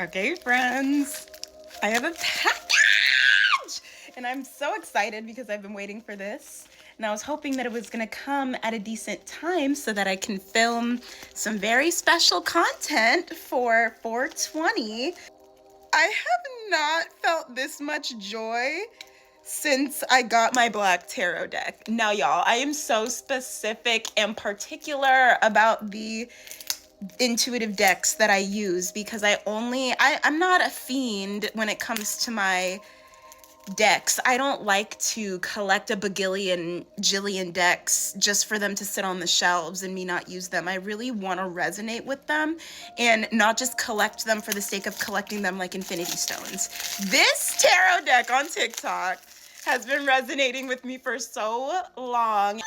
Okay, friends, I have a package! And I'm so excited because I've been waiting for this. And I was hoping that it was going to come at a decent time so that I can film some very special content for 420. I have not felt this much joy since I got my black tarot deck. Now, y'all, I am so specific and particular about the intuitive decks that I use because I'm not a fiend when it comes to my decks. I don't like to collect a bagillion jillion decks just for them to sit on the shelves and me not use them. I really want to resonate with them and not just collect them for the sake of collecting them like infinity stones. This tarot deck on TikTok has been resonating with me for so long.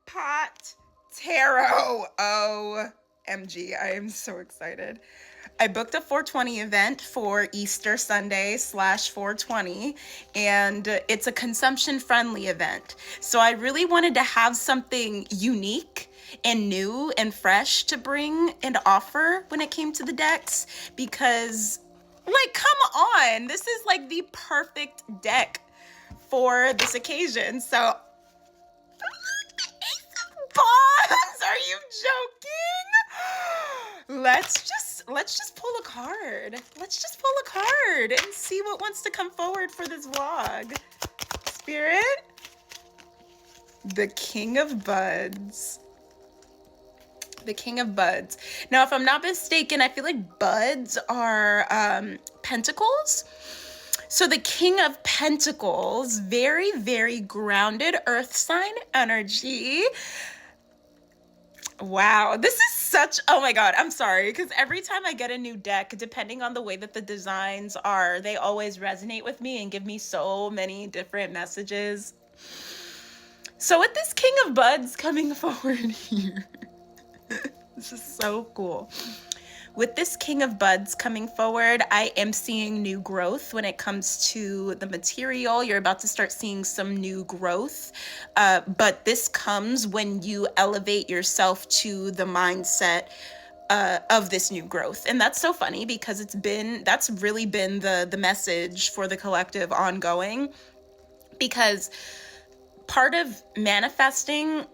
Pot Tarot. OMG, I am so excited. I booked a 420 event for Easter Sunday /420, and it's a consumption-friendly event. So I really wanted to have something unique and new and fresh to bring and offer when it came to the decks because, like, come on, this is like the perfect deck for this occasion. So Bonds, are you joking? Let's just pull a card. Let's just pull a card and see what wants to come forward for this vlog. Spirit, the King of Buds. The King of Buds. Now, if I'm not mistaken, I feel like buds are pentacles. So the King of Pentacles, very, very grounded earth sign energy. Wow, this is such, oh my God, I'm sorry, because every time I get a new deck, depending on the way that the designs are, they always resonate with me and give me so many different messages. So with this King of Buds coming forward here, this is so cool. With this King of Buds coming forward, I am seeing new growth when it comes to the material. You're about to start seeing some new growth, but this comes when you elevate yourself to the mindset of this new growth. And that's so funny because that's really been the message for the collective ongoing, because part of manifesting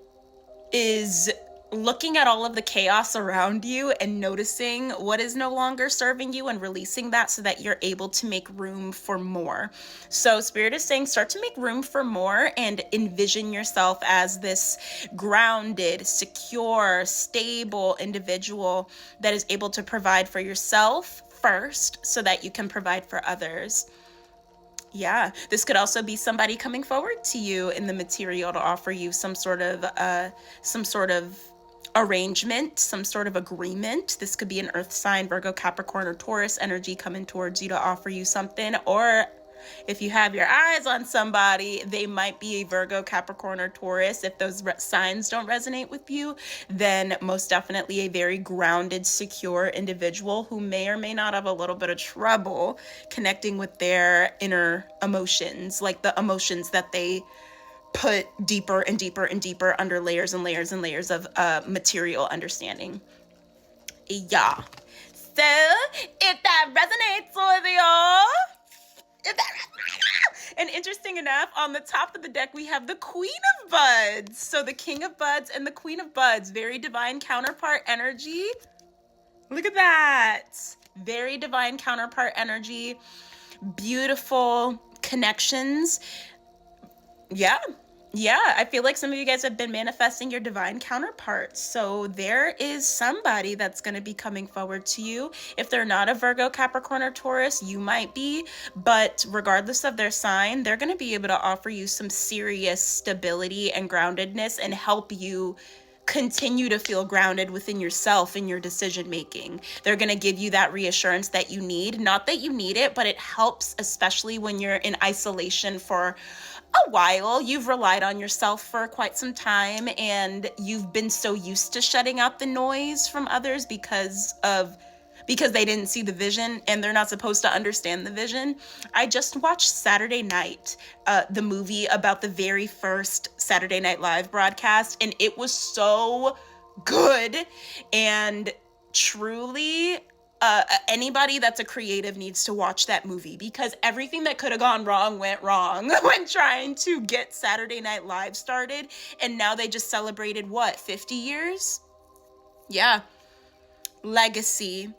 is looking at all of the chaos around you and noticing what is no longer serving you and releasing that so that you're able to make room for more. So Spirit is saying start to make room for more and envision yourself as this grounded, secure, stable individual that is able to provide for yourself first so that you can provide for others. Yeah, this could also be somebody coming forward to you in the material to offer you some sort of arrangement, some sort of agreement. This could be an earth sign, Virgo, Capricorn, or Taurus energy coming towards you to offer you something. Or if you have your eyes on somebody, they might be a Virgo, Capricorn, or Taurus. If those signs don't resonate with you, then most definitely a very grounded, secure individual who may or may not have a little bit of trouble connecting with their inner emotions, like the emotions that they put deeper and deeper and deeper under layers and layers and layers of material understanding. Yeah. So if that resonates with y'all, and interesting enough, on the top of the deck, we have the Queen of Buds. So the King of Buds and the Queen of Buds, very divine counterpart energy. Look at that. Very divine counterpart energy. Beautiful connections. Yeah, I feel like some of you guys have been manifesting your divine counterparts. So there is somebody that's going to be coming forward to you. If they're not a Virgo, Capricorn, or Taurus, you might be. But regardless of their sign, they're going to be able to offer you some serious stability and groundedness and help you continue to feel grounded within yourself in your decision making. They're going to give you that reassurance that you need. Not that you need it, but it helps, especially when you're in isolation for a while. You've relied on yourself for quite some time, and you've been so used to shutting out the noise from others because they didn't see the vision and they're not supposed to understand the vision. I just watched Saturday Night, the movie about the very first Saturday Night Live broadcast, and it was so good. And truly, anybody that's a creative needs to watch that movie, because everything that could have gone wrong went wrong when trying to get Saturday Night Live started. And now they just celebrated, what, 50 years? Yeah. Legacy.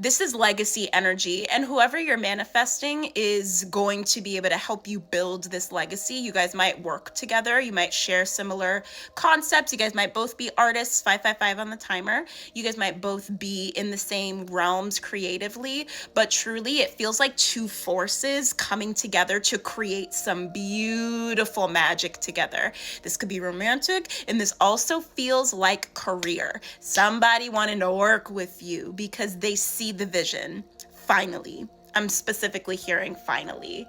This is legacy energy, and whoever you're manifesting is going to be able to help you build this legacy. You guys might work together. You might share similar concepts. You guys might both be artists, 555 on the timer. You guys might both be in the same realms creatively, but truly it feels like two forces coming together to create some beautiful magic together. This could be romantic, and this also feels like career. Somebody wanting to work with you because they see the vision. Finally. I'm specifically hearing finally.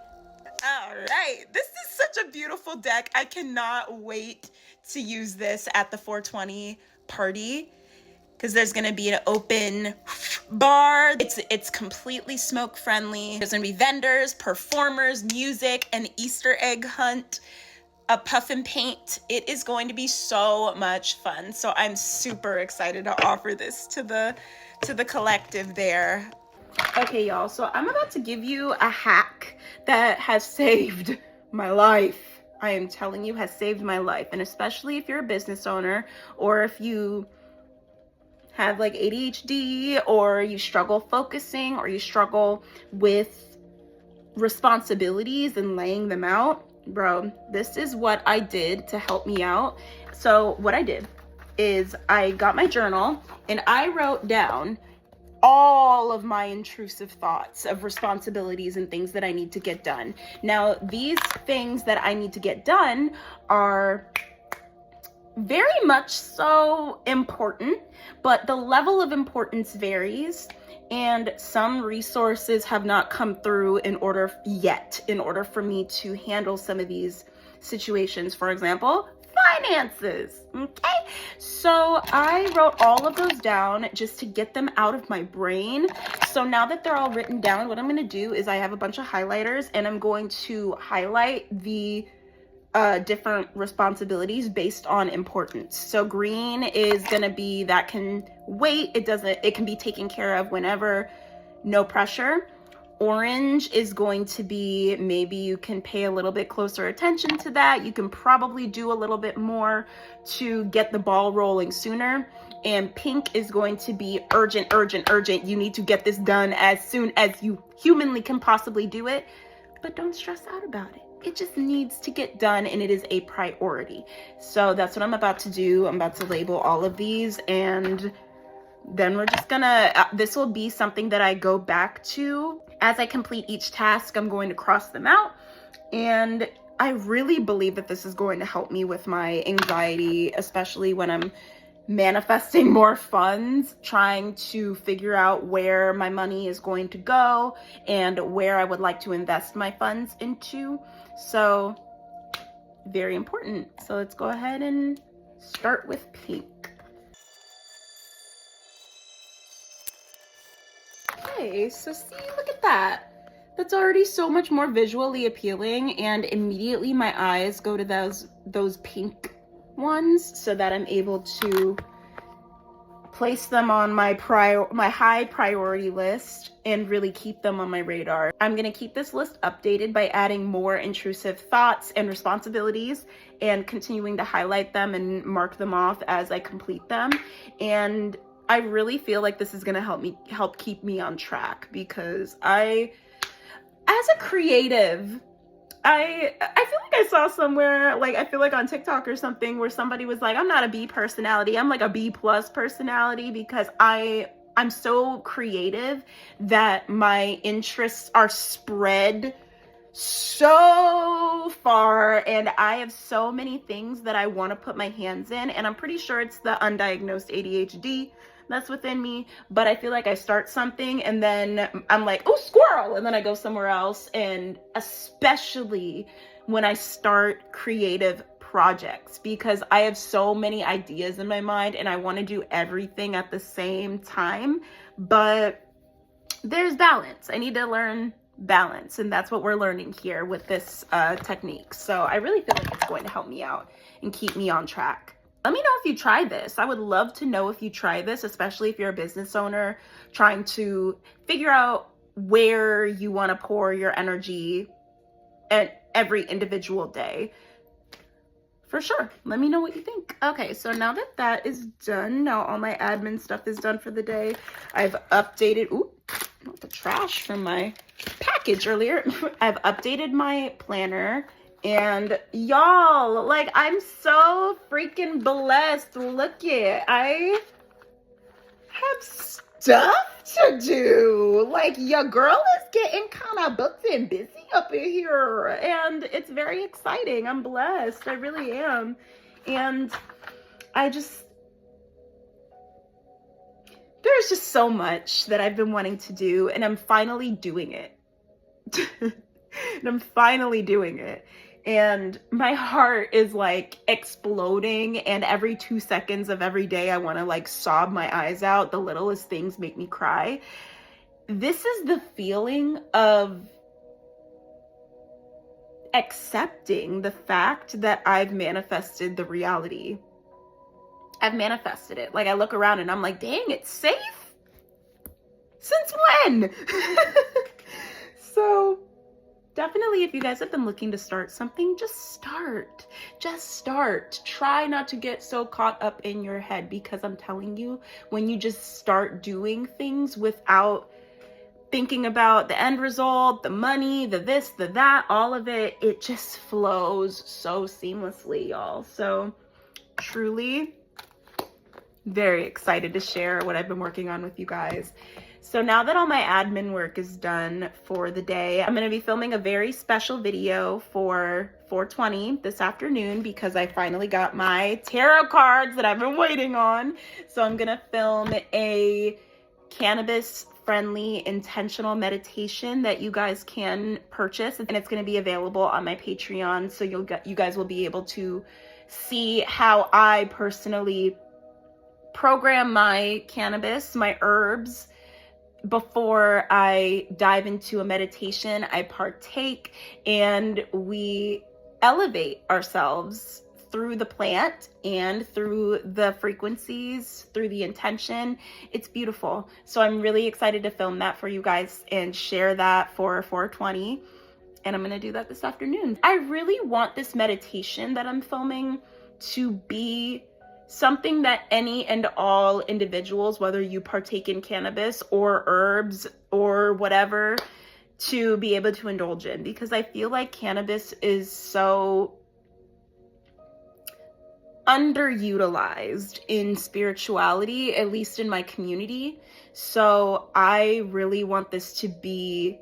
All right. This is such a beautiful deck. I cannot wait to use this at the 420 party, because there's going to be an open bar. It's completely smoke friendly. There's going to be vendors, performers, music, an Easter egg hunt, a puff and paint. It is going to be so much fun. So I'm super excited to offer this to the collective there. Okay, y'all, so I'm about to give you a hack that has saved my life. I am telling you, has saved my life. And especially if you're a business owner, or if you have like ADHD, or you struggle focusing, or you struggle with responsibilities and laying them out. Bro, this is what I did to help me out. So what I did is I got my journal and I wrote down all of my intrusive thoughts of responsibilities and things that I need to get done. Now, these things that I need to get done are very much so important, but the level of importance varies, and some resources have not come through in order for me to handle some of these situations. For example, finances. Okay, so I wrote all of those down just to get them out of my brain. So now that they're all written down, what I'm going to do is I have a bunch of highlighters, and I'm going to highlight the different responsibilities based on importance. So green is going to be that can wait. It can be taken care of whenever, no pressure. Orange is going to be, maybe you can pay a little bit closer attention to that. You can probably do a little bit more to get the ball rolling sooner. And pink is going to be urgent, urgent, urgent. You need to get this done as soon as you humanly can possibly do it, but don't stress out about it. It just needs to get done, and it is a priority. So that's what I'm about to do. I'm about to label all of these, and then we're just gonna, this will be something that I go back to. As I complete each task, I'm going to cross them out. And I really believe that this is going to help me with my anxiety, especially when I'm manifesting more funds, trying to figure out where my money is going to go and where I would like to invest my funds into. So very important. So let's go ahead and start with pink. Okay, so see, look at that. That's already so much more visually appealing, and immediately my eyes go to those pink ones so that I'm able to place them on my high priority list and really keep them on my radar. I'm going to keep this list updated by adding more intrusive thoughts and responsibilities and continuing to highlight them and mark them off as I complete them. And I really feel like this is going to help keep me on track, because as a creative, I feel like I saw somewhere, like I feel like on TikTok or something, where somebody was like, I'm not a B personality, I'm like a B+ personality, because I'm so creative that my interests are spread so far, and I have so many things that I want to put my hands in, and I'm pretty sure it's the undiagnosed ADHD that's within me. But I feel like I start something and then I'm like, oh, squirrel, and then I go somewhere else. And especially when I start creative projects, because I have so many ideas in my mind and I want to do everything at the same time, but there's balance. I need to learn balance, and that's what we're learning here with this technique. So I really feel like it's going to help me out and keep me on track. Let me know if you try this. I would love to know if you try this, especially if you're a business owner trying to figure out where you want to pour your energy at every individual day. For sure. Let me know what you think. Okay, so now that that is done, now all my admin stuff is done for the day. I've updated, the trash from my package earlier. I've updated my planner. And y'all, like, I'm so freaking blessed. Look it. I have stuff to do. Like, your girl is getting kind of booked and busy up in here. And it's very exciting. I'm blessed. I really am. And there's just so much that I've been wanting to do. And I'm finally doing it. And I'm finally doing it. And my heart is like exploding, and every 2 seconds of every day I want to like sob my eyes out. The littlest things make me cry. This is the feeling of accepting the fact that I've manifested the reality. I've manifested it. Like, I look around and I'm like, dang, it's safe? Since when? So definitely, if you guys have been looking to start something, just start. Just start. Try not to get so caught up in your head, because I'm telling you, when you just start doing things without thinking about the end result, the money, the this, the that, all of it, it just flows so seamlessly, y'all. So truly very excited to share what I've been working on with you guys. So now that all my admin work is done for the day, I'm going to be filming a very special video for 420 this afternoon, because I finally got my tarot cards that I've been waiting on. So I'm going to film a cannabis-friendly intentional meditation that you guys can purchase, and it's going to be available on my Patreon. So you guys will be able to see how I personally program my cannabis, my herbs, before I dive into a meditation. I partake and we elevate ourselves through the plant and through the frequencies, through the intention. It's beautiful. So I'm really excited to film that for you guys and share that for 420. And I'm going to do that this afternoon. I really want this meditation that I'm filming to be something that any and all individuals, whether you partake in cannabis or herbs or whatever, to be able to indulge in, because I feel like cannabis is so underutilized in spirituality, at least in my community. So I really want this to be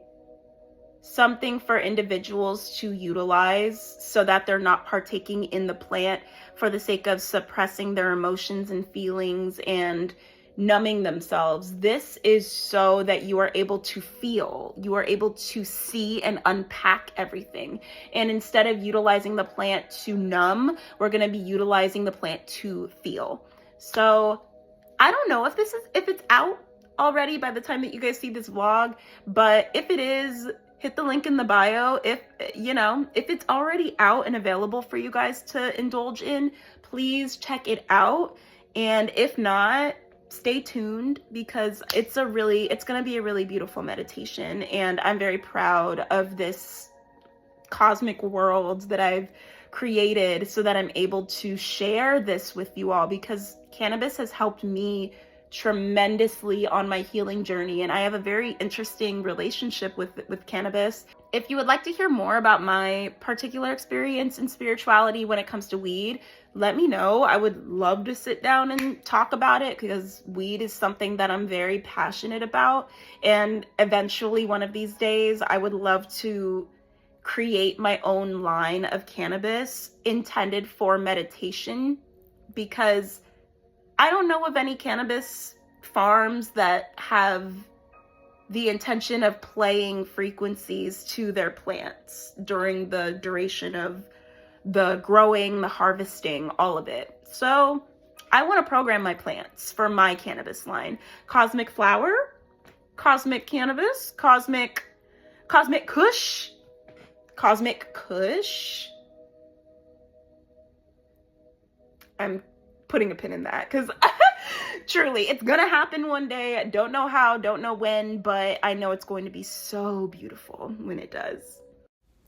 something for individuals to utilize, so that they're not partaking in the plant for the sake of suppressing their emotions and feelings and numbing themselves. This is so that you are able to feel, you are able to see and unpack everything. And instead of utilizing the plant to numb, we're going to be utilizing the plant to feel. So I don't know if it's out already by the time that you guys see this vlog, but if it is, hit the link in the bio. If it's already out and available for you guys to indulge in, please check it out. And if not, stay tuned, because it's going to be a really beautiful meditation. And I'm very proud of this cosmic world that I've created, so that I'm able to share this with you all, because cannabis has helped me tremendously on my healing journey, and I have a very interesting relationship with cannabis. If you would like to hear more about my particular experience in spirituality when it comes to weed, let me know. I would love to sit down and talk about it, because weed is something that I'm very passionate about, and eventually one of these days I would love to create my own line of cannabis intended for meditation, because I don't know of any cannabis farms that have the intention of playing frequencies to their plants during the duration of the growing, the harvesting, all of it. So I want to program my plants for my cannabis line. Cosmic flower, cosmic cannabis, cosmic kush, cosmic kush. I'm putting a pin in that, because truly, it's gonna happen one day. Don't know how, don't know when, but I know it's going to be so beautiful when it does.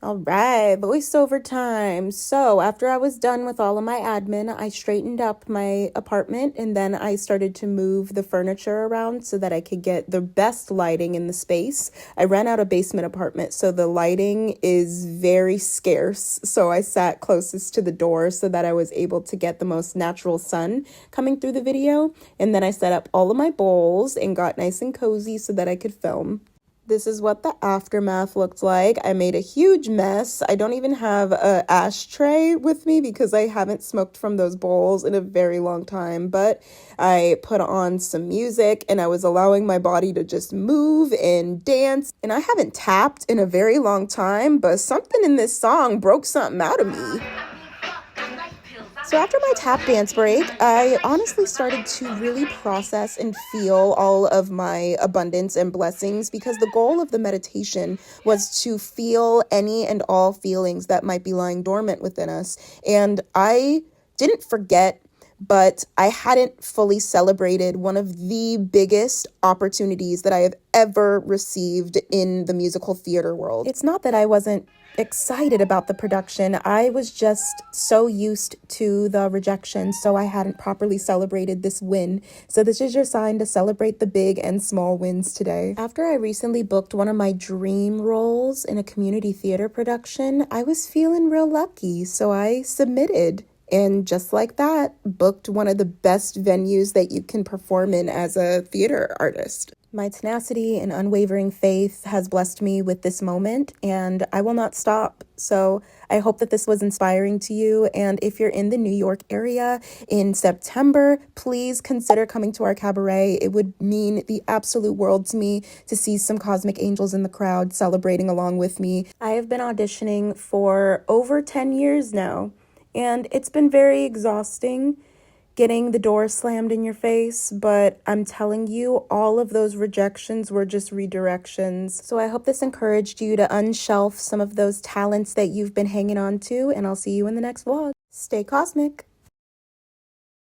All right, voiceover time. So after I was done with all of my admin, I straightened up my apartment, and then I started to move the furniture around so that I could get the best lighting in the space. I ran out of basement apartment, so the lighting is very scarce. So I sat closest to the door so that I was able to get the most natural sun coming through the video. And then I set up all of my bowls and got nice and cozy so that I could film. This is what the aftermath looked like. I made a huge mess. I don't even have an ashtray with me because I haven't smoked from those bowls in a very long time. But I put on some music and I was allowing my body to just move and dance. And I haven't tapped in a very long time, but something in this song broke something out of me. So after my tap dance break, I honestly started to really process and feel all of my abundance and blessings, because the goal of the meditation was to feel any and all feelings that might be lying dormant within us. And I didn't forget, but I hadn't fully celebrated one of the biggest opportunities that I have ever received in the musical theater world. It's not that I wasn't excited about the production. I was just so used to the rejection, so I hadn't properly celebrated this win. So this is your sign to celebrate the big and small wins today. After I recently booked one of my dream roles in a community theater production, I was feeling real lucky, so I submitted. And just like that, booked one of the best venues that you can perform in as a theater artist. My tenacity and unwavering faith has blessed me with this moment, and I will not stop. So I hope that this was inspiring to you. And if you're in the New York area in September, please consider coming to our cabaret. It would mean the absolute world to me to see some cosmic angels in the crowd celebrating along with me. I have been auditioning for over 10 years now, and it's been very exhausting getting the door slammed in your face, but I'm telling you, all of those rejections were just redirections. So I hope this encouraged you to unshelf some of those talents that you've been hanging on to, and I'll see you in the next vlog. Stay cosmic.